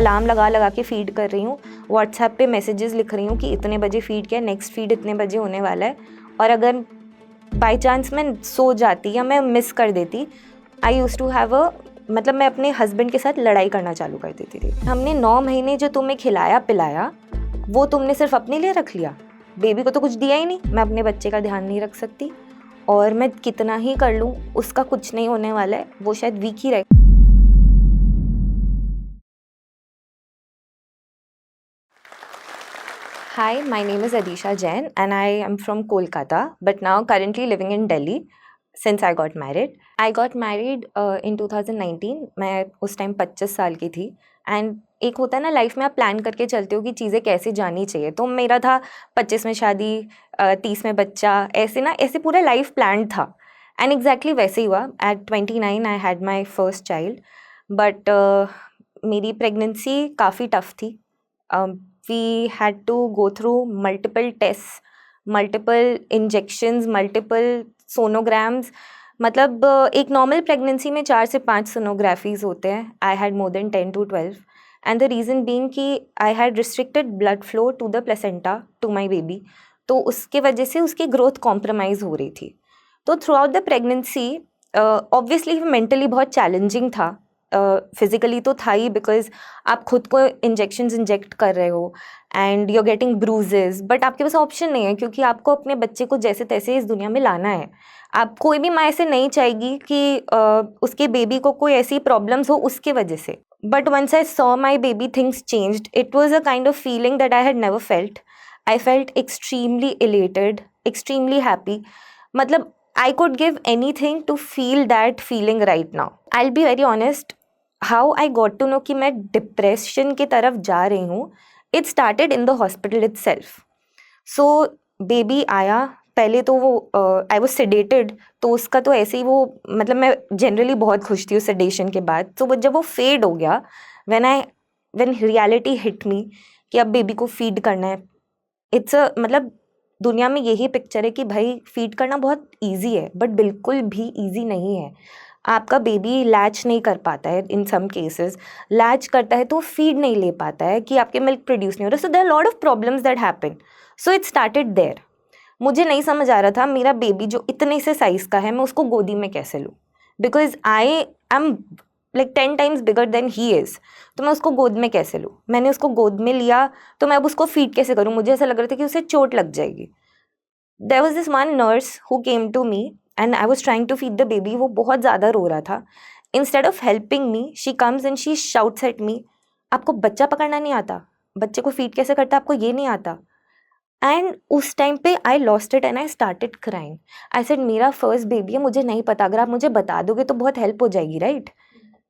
Alarm लगा लगा के फ़ीड कर रही हूँ, व्हाट्सएप पे मैसेजेस लिख रही हूँ कि इतने बजे फ़ीड किया, नेक्स्ट फ़ीड इतने बजे होने वाला है। और अगर बाई चांस मैं सो जाती या मैं मिस कर देती, आई यूज़ टू हैव मतलब मैं अपने हस्बैंड के साथ लड़ाई करना चालू कर देती थी। हमने 9 महीने जो तुम्हें खिलाया पिलाया वो तुमने सिर्फ अपने लिए रख लिया, बेबी को तो कुछ दिया ही नहीं। मैं अपने बच्चे का ध्यान नहीं रख सकती, और मैं कितना ही कर लूँ उसका कुछ नहीं होने वाला है, वो शायद वीक ही रहे। Hi, my name is Adisha Jain and I am from Kolkata, but now currently living in Delhi since I got married. I got married in 2019. मैं उस टाइम 25 साल की थी, एंड एक होता है ना लाइफ में आप प्लान करके चलते हो कि चीज़ें कैसे जानी चाहिए। तो मेरा था 25 में शादी, 30 में बच्चा, ऐसे पूरा लाइफ प्लान था, एंड एग्जैक्टली वैसे ही हुआ। Eight 29 I had my first child, but मेरी प्रेगनेंसी काफ़ी टफ थी। we had to go through multiple tests, multiple injections, multiple sonograms. मतलब एक नॉर्मल प्रेगनेंसी में 4 से 5 सोनोग्राफीज होते हैं। I had more than 10 to 12, and the reason being कि I had restricted blood flow to the placenta to my baby, तो उसके वजह से उसकी ग्रोथ कॉम्प्रोमाइज़ हो रही थी। तो through out the pregnancy obviously mentally बहुत चैलेंजिंग था, फिज़िकली तो था ही, बिकॉज आप खुद को इंजेक्शंस इंजेक्ट कर रहे हो and you are getting bruises, but आपके पास ऑप्शन नहीं है क्योंकि आपको अपने बच्चे को जैसे तैसे इस दुनिया में लाना है। आप कोई भी माँ ऐसे नहीं चाहेगी कि उसके बेबी को कोई ऐसी प्रॉब्लम्स हो उसके वजह से। But once I saw my baby things changed. It was a kind of feeling that I had never felt. I felt extremely elated, extremely happy. मतलब I could give anything to feel that feeling right now. I'll be very honest, how I got to know कि मैं depression की तरफ जा रही हूँ, it started in the hospital itself. So baby आया, पहले तो वो आई वॉज सेडेटेड, तो उसका तो ऐसे ही वो, मतलब मैं जनरली बहुत खुश थी उस सेडेशन के बाद। तो जब वो फेड हो गया, when reality hit me कि अब बेबी को फीड करना है, इट्स अ मतलब दुनिया में यही पिक्चर है कि भाई फीड करना बहुत इजी है, बट बिल्कुल भी इजी नहीं है। आपका बेबी लैच नहीं कर पाता है, इन सम केसेस लैच करता है तो फीड नहीं ले पाता है कि आपके मिल्क प्रोड्यूस नहीं हो रहा। So there are lot of problems that happen. So it started there. मुझे नहीं समझ आ रहा था मेरा बेबी जो इतने से साइज़ का है मैं उसको गोदी में कैसे लूँ, because I am like 10 times bigger than he is. तो मैं उसको गोद में कैसे लूँ? मैंने उसको गोद में लिया तो मैं अब उसको फीड कैसे करूँ? मुझे ऐसा लग रहा था कि उसे चोट लग जाएगी। There was this one nurse who came to me and I was trying to feed the baby. वो बहुत ज़्यादा रो रहा था। Instead of helping me she comes and she shouts at me, आपको बच्चा पकड़ना नहीं आता? बच्चे को फीड कैसे करता आपको ये नहीं आता? एंड उस टाइम पे I lost it and I started crying. I said मेरा फर्स्ट बेबी है, मुझे नहीं पता, अगर आप मुझे बता दोगे तो बहुत हेल्प हो जाएगी, right?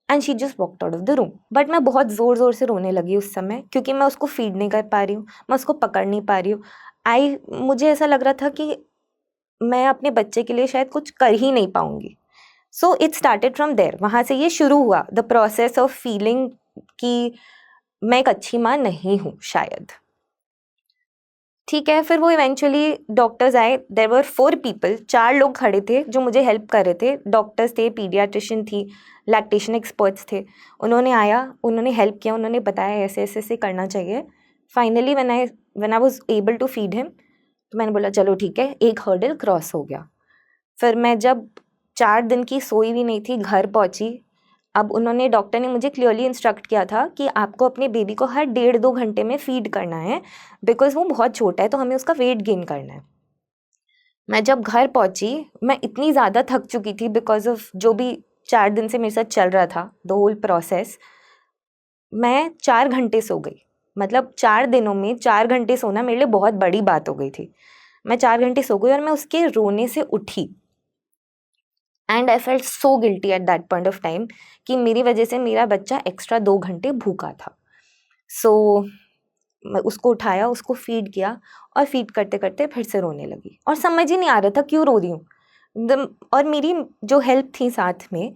And she just walked out of the room. But मैं बहुत ज़ोर ज़ोर से रोने लगी उस समय, क्योंकि मैं उसको फीड नहीं कर पा रही हूँ, मैं उसको पकड़ नहीं पा रही हूँ। मुझे ऐसा लग रहा था कि मैं अपने बच्चे के लिए शायद कुछ कर ही नहीं पाऊँगी। So it started from there. वहाँ से ये शुरू हुआ द प्रोसेस ऑफ फीलिंग कि मैं एक अच्छी माँ नहीं हूँ शायद। ठीक है, फिर वो इवेंचुअली डॉक्टर्स आए। देयर वर 4 पीपल, 4 लोग खड़े थे जो मुझे हेल्प कर रहे थे। डॉक्टर्स थे, पीडियाट्रिशियन थी, लैक्टेशन एक्सपर्ट्स थे। उन्होंने आया, उन्होंने हेल्प किया, उन्होंने बताया ऐसे ऐसे ऐसे करना चाहिए। Finally when I was able to feed him, तो मैंने बोला चलो ठीक है, एक हर्डल क्रॉस हो गया। फिर मैं जब 4 दिन की सोई भी नहीं थी घर पहुंची। अब उन्होंने, डॉक्टर ने मुझे क्लियरली इंस्ट्रक्ट किया था कि आपको अपने बेबी को हर 1.5-2 घंटे में फीड करना है, बिकॉज वो बहुत छोटा है तो हमें उसका वेट गेन करना है। मैं जब घर पहुंची मैं इतनी ज़्यादा थक चुकी थी बिकॉज ऑफ जो भी 4 दिन से मेरे साथ चल रहा था, द होल प्रोसेस। मैं 4 घंटे सो गई। मतलब 4 दिनों में 4 घंटे सोना मेरे लिए बहुत बड़ी बात हो गई थी। मैं 4 घंटे सो गई और मैं उसके रोने से उठी। And I felt so guilty at that point of time कि मेरी वजह से मेरा बच्चा एक्स्ट्रा 2 घंटे भूखा था। सो मैं उसको उठाया, उसको फीड किया, और फीड करते करते फिर से रोने लगी और समझ ही नहीं आ रहा था क्यों रो रही हूँ। और मेरी जो हेल्प थी साथ में,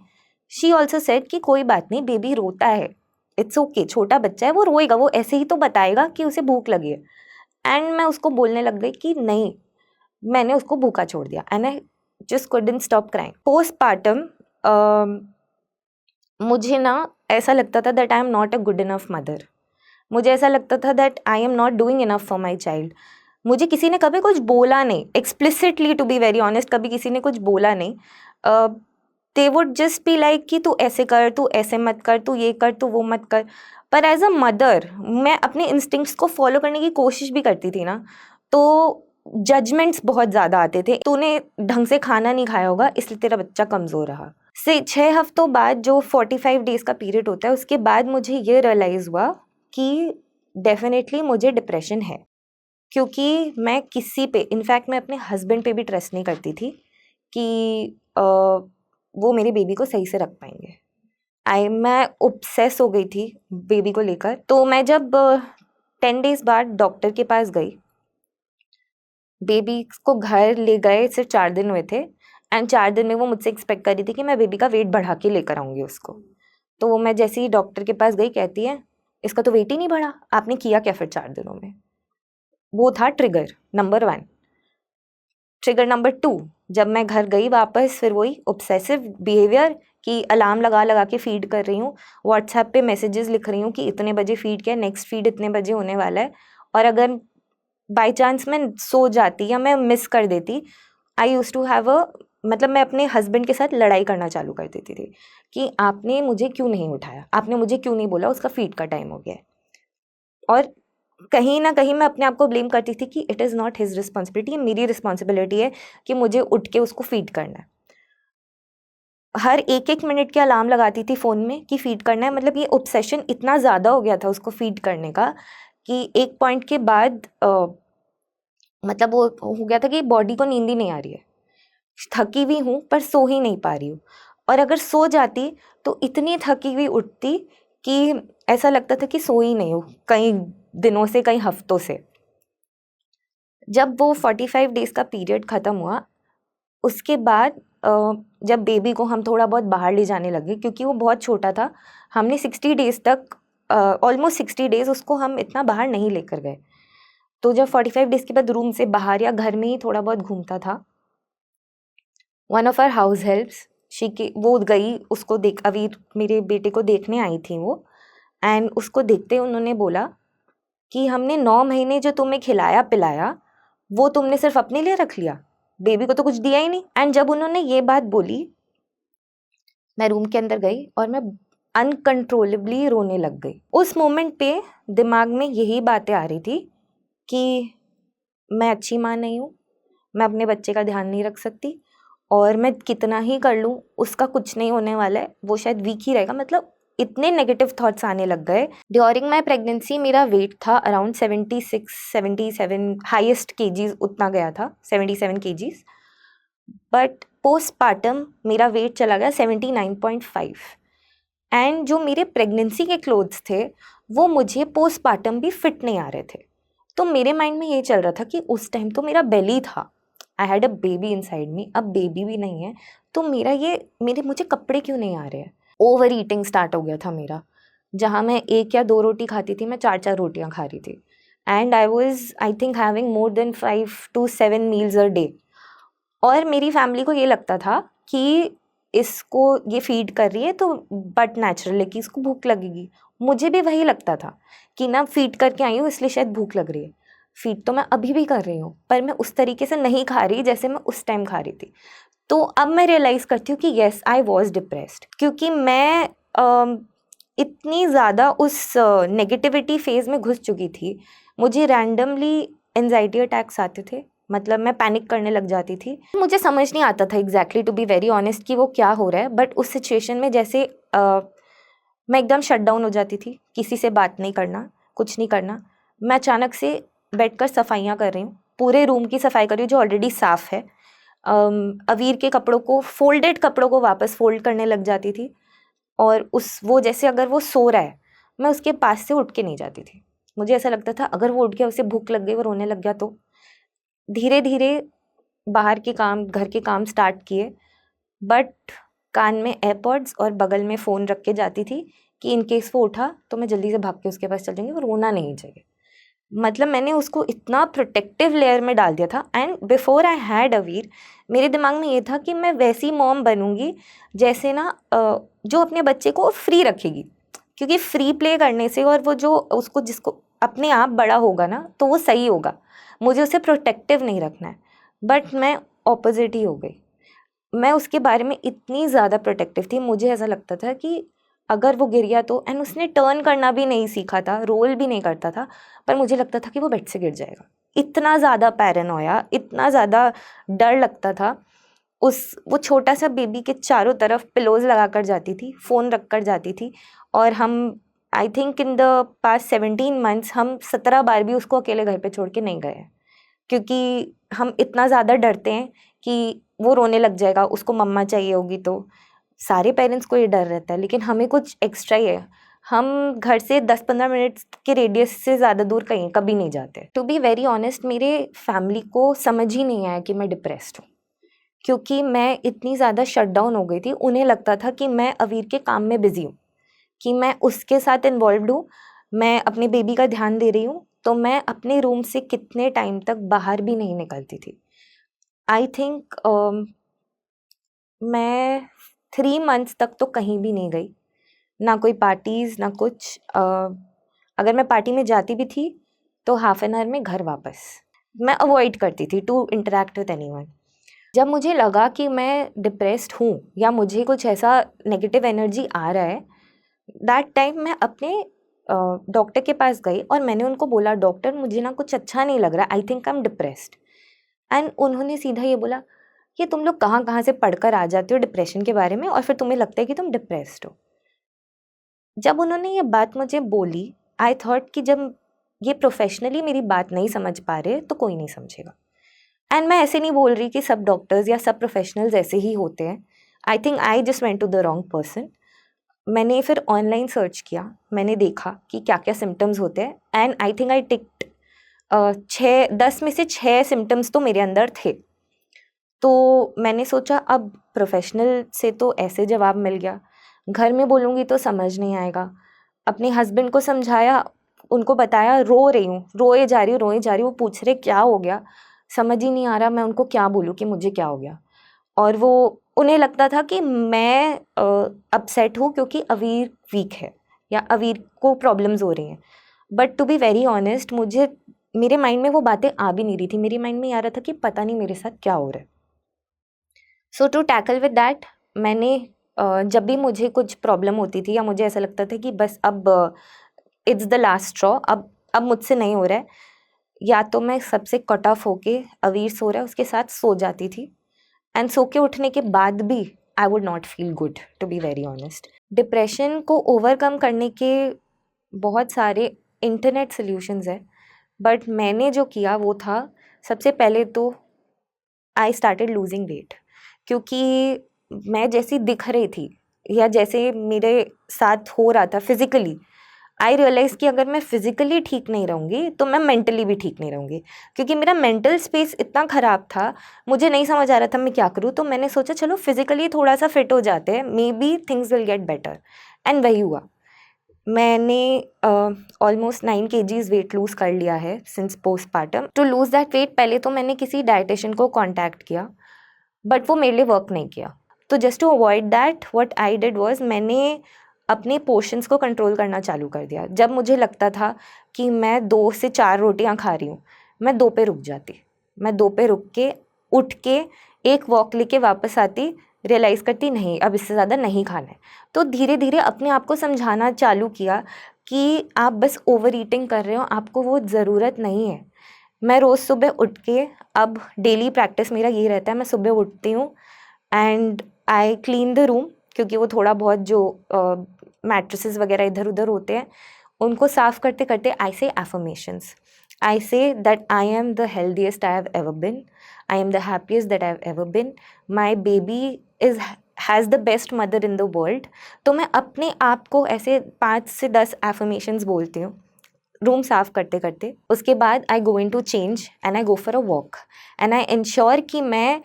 शी ऑल्सो सेड कि कोई बात नहीं, बेबी रोता है, इट्स ओके, छोटा बच्चा है, वो रोएगा, वो ऐसे ही तो बताएगा कि उसे भूख लगी है। एंड मैं उसको बोलने लग गई कि नहीं, मैंने उसको भूखा छोड़ दिया। And I just couldn't stop crying. Postpartum मुझे ना ऐसा लगता था that I am not a good enough mother. मुझे ऐसा लगता था that I am not doing enough for my child. मुझे किसी ने कभी कुछ बोला नहीं, explicitly to be very honest, कभी किसी ने कुछ बोला नहीं। They would just be like कि तू ऐसे कर, तू ऐसे मत कर, तू ये कर, तू वो मत कर। पर एज अ मदर मैं अपने इंस्टिंक्ट्स को फॉलो करने की कोशिश भी करती थी ना, तो जजमेंट्स बहुत ज़्यादा आते थे। तूने ढंग से खाना नहीं खाया होगा इसलिए तेरा बच्चा कमज़ोर रहा। से 6 हफ्तों बाद जो 45 डेज़ का पीरियड होता है, उसके बाद मुझे ये रियलाइज़ हुआ कि डेफिनेटली मुझे डिप्रेशन है। क्योंकि मैं किसी पे, इनफैक्ट मैं अपने हस्बैंड पे भी ट्रस्ट नहीं करती थी कि वो मेरे बेबी को सही से रख पाएंगे। मैं ऑब्सेस हो गई थी बेबी को लेकर। तो मैं जब 10 डेज़ बाद डॉक्टर के पास गई, बेबी को घर ले गए, सिर्फ 4 दिन हुए थे, एंड 4 दिन में वो मुझसे एक्सपेक्ट कर रही थी कि मैं बेबी का वेट बढ़ा के लेकर आऊँगी उसको। तो मैं जैसे ही डॉक्टर के पास गई, कहती है इसका तो वेट ही नहीं बढ़ा, आपने किया क्या फिर 4 दिनों में? वो था ट्रिगर नंबर 1। ट्रिगर नंबर 2, जब मैं घर गई वापस, फिर वही ऑब्सेसिव बिहेवियर कि अलार्म लगा लगा के फीड कर रही हूँ, व्हाट्सएप पे मैसेजेस लिख रही हूँ कि इतने बजे फीड किया, नेक्स्ट फीड इतने बजे होने वाला है। और अगर बाई चांस मैं सो जाती या मैं मिस कर देती, आई यूज़ टू हैव अ, मतलब मैं अपने हस्बैंड के साथ लड़ाई करना चालू कर देती थी कि आपने मुझे क्यों नहीं उठाया, आपने मुझे क्यों नहीं बोला उसका फीड का टाइम हो गया है। और कहीं ना कहीं मैं अपने आप को ब्लेम करती थी कि it is not his responsibility, मेरी रिस्पॉन्सिबिलिटी है कि मुझे उठ के उसको फीड करना है। हर एक एक मिनट के अलार्म लगाती थी फ़ोन में कि फीड करना है। मतलब ये ऑब्सेशन इतना ज़्यादा हो गया था उसको फीड करने का कि एक पॉइंट के बाद मतलब वो हो गया था कि बॉडी को नींद ही नहीं आ रही है, थकी हुई हूँ पर सो ही नहीं पा रही हूँ। और अगर सो जाती तो इतनी थकी हुई उठती कि ऐसा लगता था कि सो ही नहीं हूँ कई दिनों से, कई हफ्तों से। जब वो 45 डेज़ का पीरियड ख़त्म हुआ, उसके बाद जब बेबी को हम थोड़ा बहुत बाहर ले जाने लगे, क्योंकि वो बहुत छोटा था, हमने 60 डेज़ तक, ऑलमोस्ट 60 डेज़ उसको हम इतना बाहर नहीं लेकर गए। तो जब 45 डेज़ के बाद रूम से बाहर या घर में ही थोड़ा बहुत घूमता था, one of our house helps वो गई उसको देख, अभी मेरे बेटे को देखने आई थी वो, एंड उसको देखते ही उन्होंने बोला कि हमने 9 महीने जो तुम्हें खिलाया पिलाया वो तुमने सिर्फ अपने लिए रख लिया, बेबी को तो कुछ दिया ही नहीं। एंड जब उन्होंने ये बात बोली, मैं रूम के अंदर गई और मैं अनकंट्रोलेबली रोने लग गई। उस मोमेंट पे दिमाग में यही बातें आ रही थी कि मैं अच्छी माँ नहीं हूँ, मैं अपने बच्चे का ध्यान नहीं रख सकती, और मैं कितना ही कर लूँ उसका कुछ नहीं होने वाला है, वो शायद वीक ही रहेगा। मतलब इतने नेगेटिव थॉट्स आने लग गए। ड्यूरिंग माई प्रेगनेंसी मेरा वेट था अराउंड 76-77, हाईएस्ट केजीज उतना गया था 77 केजीज। बट पोस्टपार्टम मेरा वेट चला गया 79.5। एंड जो मेरे प्रेगनेंसी के क्लोथ्स थे वो मुझे पोस्टपार्टम भी फिट नहीं आ रहे थे। तो मेरे माइंड में ये चल रहा था कि उस टाइम तो मेरा बेली था, I had a baby inside me, अब बेबी भी नहीं है तो मुझे कपड़े क्यों नहीं आ रहे हैं। ओवर ईटिंग स्टार्ट हो गया था मेरा, जहाँ मैं 1 या 2 रोटी खाती थी, मैं 4-4 रोटियाँ खा रही थी। And I think having more than 5 to 7 meals a day. और मेरी फैमिली को ये लगता था कि इसको ये फीड कर रही है तो बट नेचुरल है कि इसको भूख लगेगी। मुझे भी वही लगता था कि ना फीड करके आई हूँ इसलिए शायद भूख लग रही है। फीड तो मैं अभी भी कर रही हूँ पर मैं उस तरीके से नहीं खा रही जैसे मैं उस टाइम खा रही थी। तो अब मैं रियलाइज़ करती हूँ कि येस आई वॉज डिप्रेस्ड, क्योंकि मैं इतनी ज़्यादा उस नेगेटिविटी फेज़ में घुस चुकी थी। मुझे रैंडमली एंजाइटी अटैक्स आते थे, मतलब मैं पैनिक करने लग जाती थी। मुझे समझ नहीं आता था exactly to be very honest कि वो क्या हो रहा है, बट उस सिचुएशन में जैसे मैं एकदम शट डाउन हो जाती थी, किसी से बात नहीं करना, कुछ नहीं करना। मैं अचानक से बैठकर सफाइयाँ कर रही हूँ, पूरे रूम की सफाई कर रही हूँ जो ऑलरेडी साफ़ है। अवीर के कपड़ों को, फोल्डेड कपड़ों को वापस फोल्ड करने लग जाती थी। और वो जैसे अगर वो सो रहा है, मैं उसके पास से उठ के नहीं जाती थी। मुझे ऐसा लगता था अगर वो उठ गया, उसे भूख लग गई, वो रोने लग गया तो। धीरे धीरे बाहर के काम, घर के काम स्टार्ट किए, बट कान में एयरपॉड्स और बगल में फ़ोन रख के जाती थी कि इन केस वो उठा तो मैं जल्दी से भाग के उसके पास चल जाऊँगी, वो रोना नहीं चाहिए। मतलब मैंने उसको इतना प्रोटेक्टिव लेयर में डाल दिया था। एंड बिफोर आई हैड अवीर, मेरे दिमाग में ये था कि मैं वैसी मॉम बनूंगी जैसे ना जो अपने बच्चे को फ्री रखेगी, क्योंकि फ्री प्ले करने से और वो जो उसको जिसको अपने आप बड़ा होगा ना तो वो सही होगा, मुझे उसे प्रोटेक्टिव नहीं रखना है। बट मैं ऑपोजिट ही हो गई, मैं उसके बारे में इतनी ज़्यादा प्रोटेक्टिव थी, मुझे ऐसा लगता था कि अगर वो गिर गया तो, एंड उसने टर्न करना भी नहीं सीखा था, रोल भी नहीं करता था, पर मुझे लगता था कि वो बेड से गिर जाएगा। इतना ज़्यादा पैरानोया, इतना ज़्यादा डर लगता था। वो छोटा सा बेबी के चारों तरफ पिलोज लगा कर जाती थी, फ़ोन रख कर जाती थी, और हम I think in the past 17 months हम 17 बार भी उसको अकेले घर पे छोड़ के नहीं गए हैं, क्योंकि हम इतना ज़्यादा डरते हैं कि वो रोने लग जाएगा, उसको मम्मा चाहिए होगी। तो सारे पेरेंट्स को ये डर रहता है, लेकिन हमें कुछ एक्स्ट्रा ही है। हम घर से 10-15 मिनट के रेडियस से ज़्यादा दूर कहीं कभी नहीं जाते। टू बी वेरी ऑनेस्ट, मेरे फैमिली को समझ ही नहीं आया कि मैं डिप्रेस्ड हूँ, क्योंकि मैं इतनी ज़्यादा शट डाउन हो गई थी। उन्हें लगता था कि मैं अवीर के काम में बिज़ी हूँ, कि मैं उसके साथ इन्वॉल्व्ड हूँ, मैं अपने बेबी का ध्यान दे रही हूँ, तो मैं अपने रूम से कितने टाइम तक बाहर भी नहीं निकलती थी। आई थिंक मैं 3 मंथ्स तक तो कहीं भी नहीं गई, ना कोई पार्टीज़ ना कुछ। अगर मैं पार्टी में जाती भी थी तो हाफ एन आवर में घर वापस। मैं अवॉइड करती थी टू इंटरेक्ट विद एनीवन। जब मुझे लगा कि मैं डिप्रेस्ड हूँ या मुझे कुछ ऐसा नेगेटिव एनर्जी आ रहा है, दैट टाइम मैं अपने डॉक्टर के पास गई और मैंने उनको बोला, डॉक्टर मुझे ना कुछ अच्छा नहीं लग रहा, आई think I am depressed. And उन्होंने सीधा ये बोला कि तुम लोग कहाँ कहाँ से पढ़कर आ जाते हो डिप्रेशन के बारे में और फिर तुम्हें लगता है कि तुम डिप्रेस्ड हो। जब उन्होंने ये बात मुझे बोली, आई थॉट कि जब ये प्रोफेशनली मेरी बात नहीं समझ पा रहे तो कोई नहीं समझेगा। एंड मैं ऐसे नहीं बोल रही कि सब डॉक्टर्स या सब प्रोफेशनल्स ऐसे ही होते हैं। I think I just went to the wrong person. मैंने फिर ऑनलाइन सर्च किया, मैंने देखा कि क्या क्या सिम्टम्स होते हैं, and I think I ticked 10 में से 6 सिम्टम्स तो मेरे अंदर थे। तो मैंने सोचा अब प्रोफेशनल से तो ऐसे जवाब मिल गया, घर में बोलूँगी तो समझ नहीं आएगा। अपने हस्बैंड को समझाया, उनको बताया, रो रही हूँ, रोए जा रही हूँ, रोए जा रही हूँ। वो पूछ रहे क्या हो गया, समझ ही नहीं आ रहा मैं उनको क्या बोलूँ कि मुझे क्या हो गया। और वो उन्हें लगता था कि मैं अपसेट हूँ क्योंकि अवीर वीक है या अवीर को प्रॉब्लम्स हो रही हैं। But to be very honest, मुझे मेरे माइंड में वो बातें आ भी नहीं रही थी। मेरे माइंड में आ रहा था कि पता नहीं मेरे साथ क्या हो रहा है। सो टू टैकल विद दैट, मैंने जब भी मुझे कुछ प्रॉब्लम होती थी या मुझे ऐसा लगता था कि बस अब इट्स द लास्ट स्ट्रॉ, अब मुझसे नहीं हो रहा है, या तो मैं सबसे कट ऑफ होके अवीर सो रहा है उसके साथ सो जाती थी। एंड सो के उठने के बाद भी I would not feel good, to be very honest. Depression को ओवरकम करने के बहुत सारे इंटरनेट सोल्यूशंस है, बट मैंने जो किया वो था, सबसे पहले तो आई स्टार्टेड लूजिंग वेट। क्योंकि मैं जैसी दिख रही थी या जैसे मेरे साथ हो रहा था फिज़िकली, आई रियलाइज़ कि अगर मैं फिज़िकली ठीक नहीं रहूँगी तो मैं मेंटली भी ठीक नहीं रहूँगी, क्योंकि मेरा मेंटल स्पेस इतना ख़राब था, मुझे नहीं समझ आ रहा था मैं क्या करूँ। तो मैंने सोचा चलो फिज़िकली थोड़ा सा फिट हो जाते हैं, may be things will get better. And वही हुआ। मैंने ऑलमोस्ट 9 kgs वेट लूज़ कर लिया है since postpartum. To lose that weight पहले तो मैंने किसी डाइटिशियन को कॉन्टैक्ट किया, बट वो मेरे लिए वर्क नहीं किया। तो just to avoid that what I did was, मैंने अपने पोर्शंस को कंट्रोल करना चालू कर दिया। जब मुझे लगता था कि मैं 2 से 4 रोटियां खा रही हूँ, मैं 2 पे रुक जाती। मैं 2 पे रुक के उठ के एक वॉक लेके वापस आती, रियलाइज़ करती नहीं अब इससे ज़्यादा नहीं खाना है। तो धीरे धीरे अपने आप को समझाना चालू किया कि आप बस ओवर ईटिंग कर रहे हो, आपको वो ज़रूरत नहीं है। मैं रोज़ सुबह उठ के, अब डेली प्रैक्टिस मेरा ये रहता है, मैं सुबह उठती हूँ and I clean the room, क्योंकि वो थोड़ा बहुत जो मैट्रेसेस वगैरह इधर उधर होते हैं उनको साफ़ करते करते आई से affirmations. I say that I am the healthiest I have ever bin, I am the happiest that I have ever bin, my baby is has the best mother in the world. तो मैं अपने आप को ऐसे 5 से 10 affirmations बोलती हूँ room साफ़ करते करते। उसके बाद I go in to change and I go for a walk, and I ensure कि मैं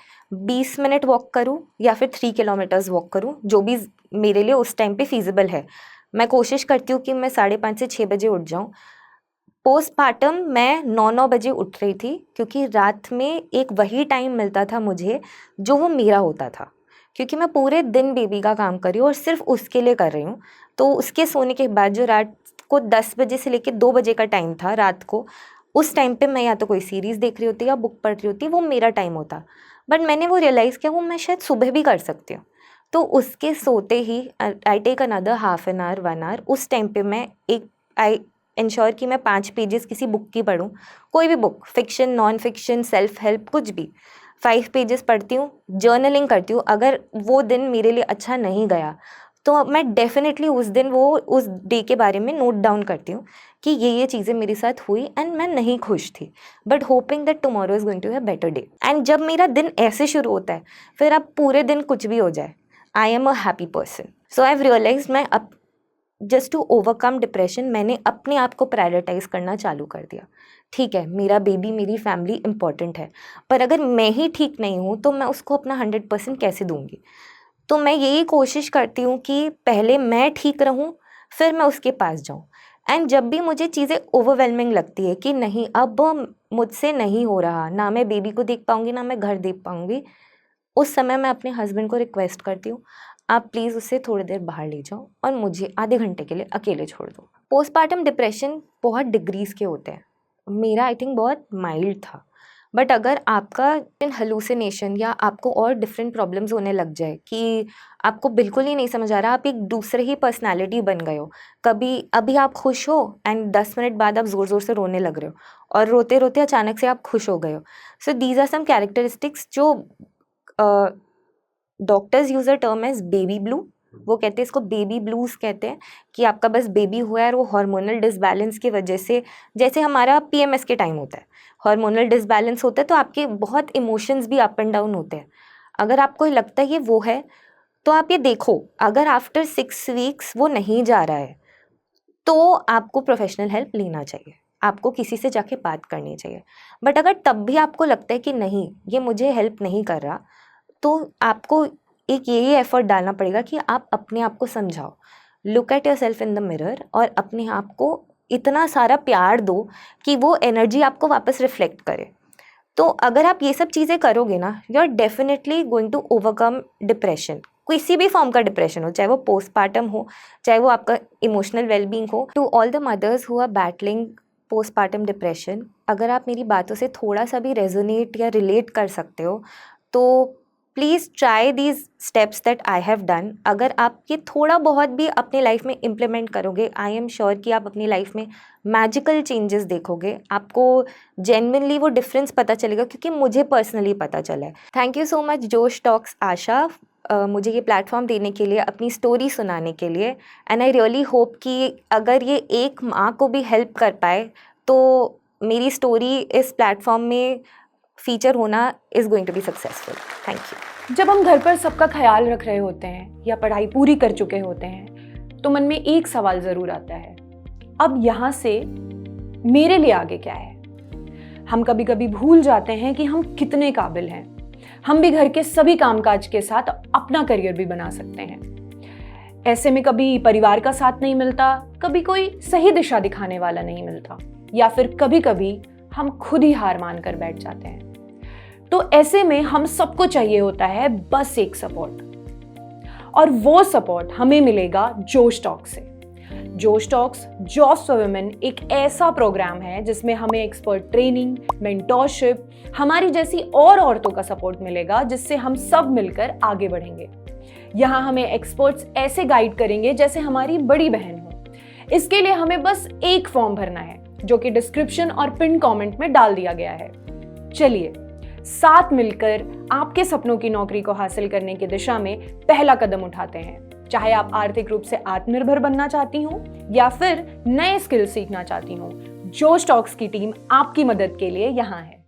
20 मिनट वॉक करूँ या फिर 3 किलोमीटर्स वॉक करूँ, जो भी मेरे लिए उस टाइम पे फीजिबल है। मैं कोशिश करती हूँ कि मैं 5:30 से 6 बजे उठ जाऊँ। पोस्टपार्टम मैं 9 बजे उठ रही थी, क्योंकि रात में एक वही टाइम मिलता था मुझे जो वो मेरा होता था, क्योंकि मैं पूरे दिन बेबी का काम कर रही हूँ और सिर्फ उसके लिए कर रही हूँ। तो उसके सोने के बाद जो रात को 10 बजे से लेके 2 बजे का टाइम था रात को, उस टाइम पे मैं या तो कोई सीरीज़ देख रही होती या बुक पढ़ रही होती, वो मेरा टाइम होता। बट मैंने वो रियलाइज़ किया वो मैं शायद सुबह भी कर सकती हूँ। तो उसके सोते ही I take another half an hour 1 hour, उस टाइम पे मैं आई इंश्योर कि मैं 5 पेजेस किसी बुक की पढूँ, कोई भी book, fiction, non fiction, self help, कुछ भी। 5 पेजेस पढ़ती हूँ, जर्नलिंग करती हूँ। अगर वो दिन मेरे लिए अच्छा नहीं गया तो मैं डेफिनेटली उस दिन उस डे के बारे में नोट डाउन करती हूँ कि ये चीज़ें मेरे साथ हुई एंड मैं नहीं खुश थी, but hoping that tomorrow is going to be a better day. And जब मेरा दिन ऐसे शुरू होता है, फिर अब पूरे दिन कुछ भी हो जाए, I am a happy person. So I have realised मैं अब जस्ट टू ओवरकम डिप्रेशन मैंने अपने आप को प्रायोरिटाइज करना चालू कर दिया। ठीक है, मेरा बेबी, मेरी फैमिली इंपॉर्टेंट है, पर अगर मैं ही ठीक नहीं हूँ तो मैं उसको अपना 100% कैसे दूंगी। तो मैं यही कोशिश करती हूँ कि पहले मैं ठीक रहूँ, फिर मैं उसके पास जाऊँ। एंड जब भी मुझे चीज़ें ओवरवेलमिंग लगती है कि नहीं अब मुझसे नहीं हो रहा, ना मैं बेबी को देख पाऊँगी, ना मैं घर देख पाऊँगी, उस समय मैं अपने हस्बैंड को रिक्वेस्ट करती हूँ, आप प्लीज़ उसे थोड़ी देर बाहर ले जाओ और मुझे आधे घंटे के लिए अकेले छोड़ दो। पोस्टपार्टम डिप्रेशन बहुत डिग्रीज़ के होते हैं। मेरा आई थिंक बहुत माइल्ड था। बट अगर आपका हेलुसिनेशन या आपको और डिफरेंट प्रॉब्लम्स होने लग जाए कि आपको बिल्कुल ही नहीं समझ आ रहा, आप एक दूसरे ही पर्सनैलिटी बन गए हो, कभी अभी आप खुश हो एंड 10 मिनट बाद आप ज़ोर ज़ोर से रोने लग रहे हो और रोते रोते अचानक से आप खुश हो गए हो। So these are some characteristics जो doctors use a term as baby blue. वो कहते हैं इसको बेबी ब्लूज कहते हैं कि आपका बस बेबी हुआ है और वो हार्मोनल डिसबैलेंस की वजह से, जैसे हमारा पीएमएस के टाइम होता है, हार्मोनल डिसबैलेंस होता है तो आपके बहुत इमोशंस भी अप एंड डाउन होते हैं। अगर आपको लगता है ये वो है तो आप ये देखो, अगर आफ्टर 6 वीक्स वो नहीं जा रहा है तो आपको प्रोफेशनल हेल्प लेना चाहिए, आपको किसी से जाके बात करनी चाहिए। बट अगर तब भी आपको लगता है कि नहीं ये मुझे हेल्प नहीं कर रहा, तो आपको एक यही एफर्ट डालना पड़ेगा कि आप अपने आप को समझाओ, look at your self in the mirror और अपने आप को इतना सारा प्यार दो कि वो एनर्जी आपको वापस रिफ्लेक्ट करे। तो अगर आप ये सब चीज़ें करोगे ना, you are definitely going to overcome depression, किसी भी फॉर्म का डिप्रेशन हो, चाहे वो पोस्टपार्टम हो, चाहे वो आपका इमोशनल वेलबींग हो। To all the mothers who are battling postpartum depression, अगर आप मेरी बातों से थोड़ा सा भी रेजोनेट या रिलेट कर सकते हो तो please try these steps that I have done. अगर आप ये थोड़ा बहुत भी अपनी लाइफ में इम्प्लीमेंट करोगे, आई एम श्योर कि आप अपनी लाइफ में मैजिकल चेंजेस देखोगे, आपको जेन्युइनली वो डिफरेंस पता चलेगा, क्योंकि मुझे पर्सनली पता चला है। थैंक यू सो मच जोश टॉक्स आशा, मुझे ये प्लेटफॉर्म देने के लिए, अपनी स्टोरी सुनाने के लिए। एंड आई रियली होप कि अगर ये एक माँ को भी हेल्प कर पाए तो मेरी स्टोरी इस प्लेटफॉर्म में फीचर होना is going to be successful. Thank you. जब हम घर पर सबका ख्याल रख रहे होते हैं या पढ़ाई पूरी कर चुके होते हैं तो मन में एक सवाल ज़रूर आता है, अब यहाँ से मेरे लिए आगे क्या है। हम कभी कभी भूल जाते हैं कि हम कितने काबिल हैं। हम भी घर के सभी कामकाज के साथ अपना करियर भी बना सकते हैं। ऐसे में कभी परिवार का साथ नहीं मिलता, कभी कोई सही दिशा दिखाने वाला नहीं मिलता, या फिर कभी कभी हम खुद ही हार मान कर बैठ जाते हैं। तो ऐसे में हम सबको चाहिए होता है बस एक सपोर्ट, और वो सपोर्ट हमें मिलेगा जोश टॉक्स से। जोश टॉक्स जॉब्स फॉर वुमेन एक ऐसा प्रोग्राम है जिसमें हमें एक्सपर्ट ट्रेनिंग, मेंटोरशिप, हमारी जैसी और औरतों का सपोर्ट मिलेगा, जिससे हम सब मिलकर आगे बढ़ेंगे। यहाँ हमें एक्सपर्ट्स ऐसे गाइड करेंगे जैसे हमारी बड़ी बहन हो। इसके लिए हमें बस एक फॉर्म भरना है, जो कि डिस्क्रिप्शन और पिन कमेंट में डाल दिया गया है। चलिए साथ मिलकर आपके सपनों की नौकरी को हासिल करने की दिशा में पहला कदम उठाते हैं। चाहे आप आर्थिक रूप से आत्मनिर्भर बनना चाहती हो या फिर नए स्किल सीखना चाहती हो, जोश टॉक्स की टीम आपकी मदद के लिए यहाँ है।